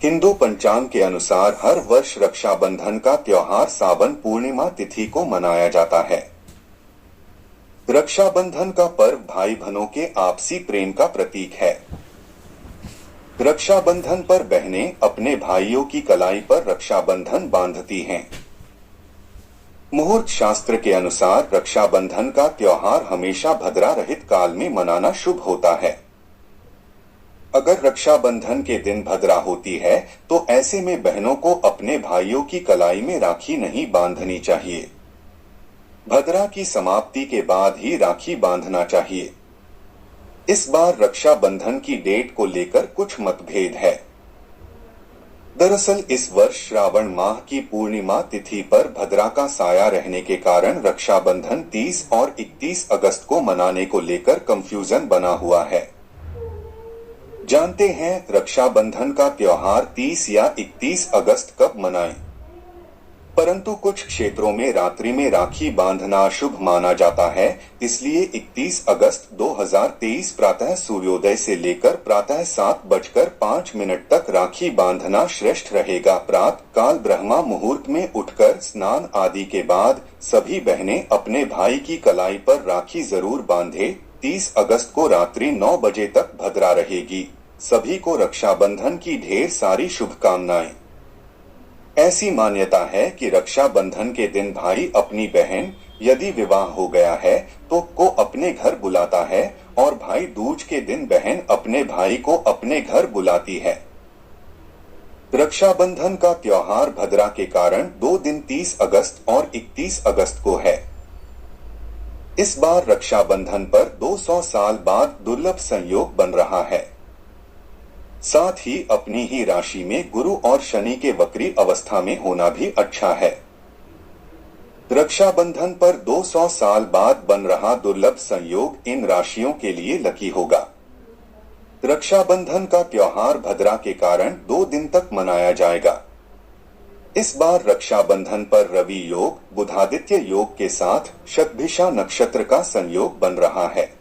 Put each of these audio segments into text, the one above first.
हिंदू पंचांग के अनुसार हर वर्ष रक्षाबंधन का त्योहार सावन पूर्णिमा तिथि को मनाया जाता है। रक्षाबंधन का पर्व भाई बहनों के आपसी प्रेम का प्रतीक है। रक्षाबंधन पर बहनें अपने भाइयों की कलाई पर रक्षाबंधन बांधती हैं। मुहूर्त शास्त्र के अनुसार रक्षाबंधन का त्योहार हमेशा भद्रा रहित काल में मनाना शुभ होता है। अगर रक्षाबंधन के दिन भद्रा होती है तो ऐसे में बहनों को अपने भाइयों की कलाई में राखी नहीं बांधनी चाहिए। भद्रा की समाप्ति के बाद ही राखी बांधना चाहिए। इस बार रक्षाबंधन की डेट को लेकर कुछ मतभेद है। दरअसल इस वर्ष श्रावण माह की पूर्णिमा तिथि पर भद्रा का साया रहने के कारण रक्षाबंधन 30 और 31 अगस्त को मनाने को लेकर कंफ्यूजन बना हुआ है। जानते हैं रक्षाबंधन का त्योहार 30 या 31 अगस्त कब मनाएं? परंतु कुछ क्षेत्रों में रात्रि में राखी बांधना अशुभ माना जाता है, इसलिए 31 अगस्त 2023 प्रातः सूर्योदय से लेकर प्रातः 7:05 तक राखी बांधना श्रेष्ठ रहेगा। प्रातः काल ब्रह्मा मुहूर्त में उठकर स्नान आदि के बाद सभी बहनें अपने भाई की कलाई पर राखी जरूर बांधे। 30 अगस्त को रात्रि 9 बजे तक भद्रा रहेगी। सभी को रक्षाबंधन की ढेर सारी शुभकामनाएं। ऐसी मान्यता है कि रक्षाबंधन के दिन भाई अपनी बहन, यदि विवाह हो गया है तो को अपने घर बुलाता है और भाई दूज के दिन बहन अपने भाई को अपने घर बुलाती है। रक्षाबंधन का त्योहार भद्रा के कारण 2 दिन 30 अगस्त और 31 अगस्त को है। इस बार रक्षाबंधन पर 200 साल बाद दुर्लभ संयोग बन रहा है। साथ ही अपनी ही राशि में गुरु और शनि के वक्री अवस्था में होना भी अच्छा है। रक्षाबंधन पर 200 साल बाद बन रहा दुर्लभ संयोग इन राशियों के लिए लकी होगा। रक्षाबंधन का त्योहार भद्रा के कारण 2 दिन तक मनाया जाएगा। इस बार रक्षाबंधन पर रवि योग, बुधादित्य योग के साथ शतभिषा नक्षत्र का संयोग बन रहा है।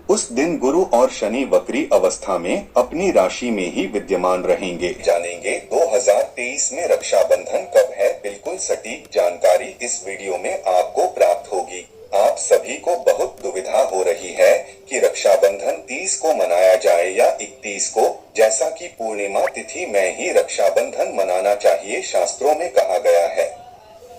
उस दिन गुरु और शनि वक्री अवस्था में अपनी राशि में ही विद्यमान रहेंगे। जानेंगे 2023 में रक्षाबंधन कब है। बिल्कुल सटीक जानकारी इस वीडियो में आपको प्राप्त होगी। आप सभी को बहुत दुविधा हो रही है कि रक्षाबंधन 30 को मनाया जाए या 31 को, जैसा कि पूर्णिमा तिथि में ही रक्षाबंधन मनाना चाहिए शास्त्रों में कहा गया है।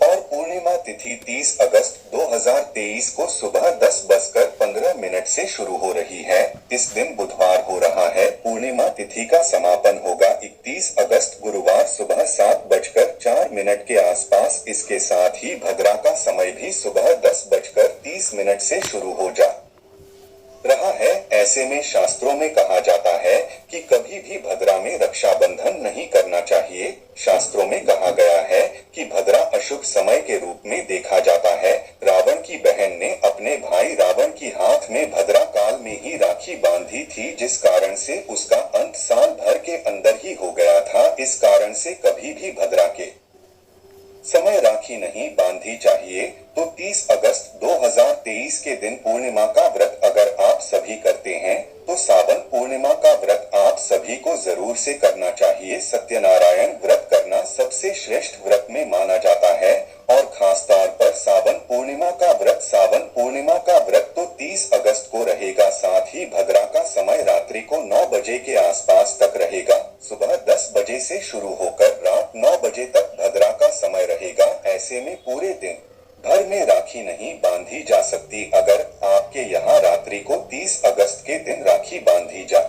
और पूर्णिमा तिथि 30 अगस्त 2023 को सुबह 10:15 से शुरू हो रही है। इस दिन बुधवार हो रहा है। पूर्णिमा तिथि का समापन होगा 31 अगस्त गुरुवार सुबह 7:04 के आसपास। इसके साथ ही भद्रा का समय भी सुबह 10:30 से शुरू हो जा रहा है। ऐसे में शास्त्रों में कहा जाता है कि कभी भी भद्रा में रक्षाबंधन नहीं करना चाहिए। शास्त्रों में कहा गया है कि भद्रा अशुभ समय के रूप में देखा जाता है। रावण की बहन ने अपने भाई रावण की हाथ में भद्रा काल में ही राखी बांधी थी, जिस कारण से उसका अंत साल भर के अंदर ही हो गया था। इस कारण से कभी भी भद्रा के समय राखी नहीं बांधनी चाहिए। तो 30 अगस्त 2023 के दिन पूर्णिमा का व्रत अगर आप सभी करते हैं तो सावन पूर्णिमा का व्रत आप सभी को जरूर से करना चाहिए। सत्यनारायण व्रत करना सबसे श्रेष्ठ व्रत में माना जाता है और खास तौर पर सावन पूर्णिमा का व्रत। सावन पूर्णिमा का व्रत तो 30 अगस्त को रहेगा। साथ ही भद्रा का समय रात्रि को 9 बजे के आसपास तक रहेगा। सुबह 10 बजे से शुरू होकर रात 9 बजे तक भद्रा का समय रहेगा। ऐसे में पूरे दिन घर में राखी नहीं बांधी जा सकती। अगर आपके यहाँ रात्रि को 30 अगस्त के दिन राखी बांधी जा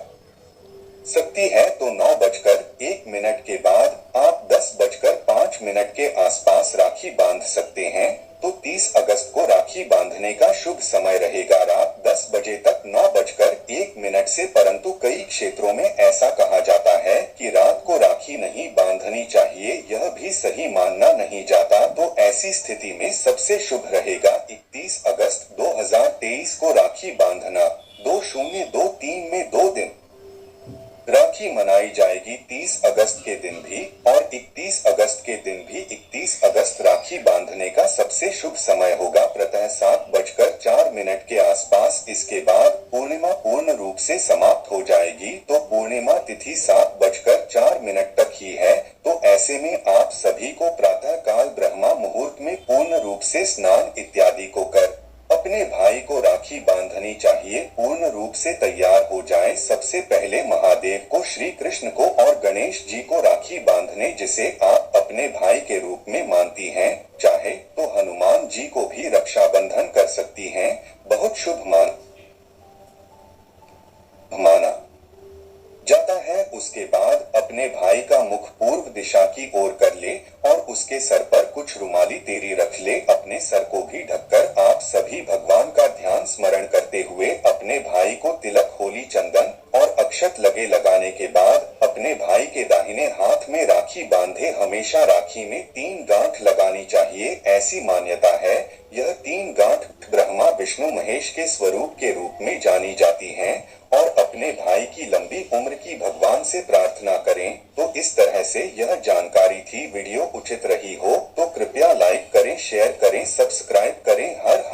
सकती है तो 9:01 के बाद आप 10:05 के आसपास राखी बांध सकते हैं। तो 30 अगस्त को राखी बांधने का शुभ समय रहेगा रात 10 बजे तक 9:01 से। परंतु कई क्षेत्रों में ऐसा कहा जाता है कि रात को राखी नहीं बांधनी चाहिए, यह भी सही मानना नहीं जाता। तो ऐसी स्थिति में सबसे शुभ रहेगा 31 अगस्त 2023 को राखी बांधना। 2023 में 2 दिन राखी मनाई जाएगी। 30 अगस्त के दिन भी और 31 अगस्त के दिन भी। 31 अगस्त राखी बांधने का सबसे शुभ समय होगा प्रातः 7:04 के आसपास। इसके बाद पूर्णिमा पूर्ण रूप से समाप्त हो जाएगी। तो पूर्णिमा तिथि 7:04 4 मिनट तक ही है, तो ऐसे में आप सभी को प्रातः काल ब्रह्मा मुहूर्त में पूर्ण रूप से स्नान इत्यादि को कर अपने भाई को राखी बांधनी चाहिए। पूर्ण रूप से तैयार हो जाए। सबसे पहले महादेव को, श्री कृष्ण को और गणेश जी को राखी बांधने, जिसे आप अपने भाई के रूप में मानती हैं। चाहे तो हनुमान जी को भी रक्षाबंधन कर सकती हैं। बहुत शुभ माना जाता है। उसके बाद अपने भाई का मुख पूर्व दिशा की ओर कर ले और उसके सर पर कुछ रुमाली तेरी रख ले। अपने सर को भी ढककर आप सभी भगवान का ध्यान स्मरण करते हुए अपने भाई को तिलक, होली, चंदन और अक्षत लगे लगाने के बाद अपने भाई के दाहिने हाथ में राखी बांधे। हमेशा राखी में 3 गांठ लगानी चाहिए, ऐसी मान्यता है। यह 3 गांठ ब्रह्मा, विष्णु, महेश के स्वरूप के रूप में जानी जाती हैं और अपने भाई की लंबी उम्र की भगवान से प्रार्थना करें। तो इस तरह से यह जानकारी थी। वीडियो उचित रही हो तो कृपया लाइक करें, शेयर करें, सब्सक्राइब करें। हर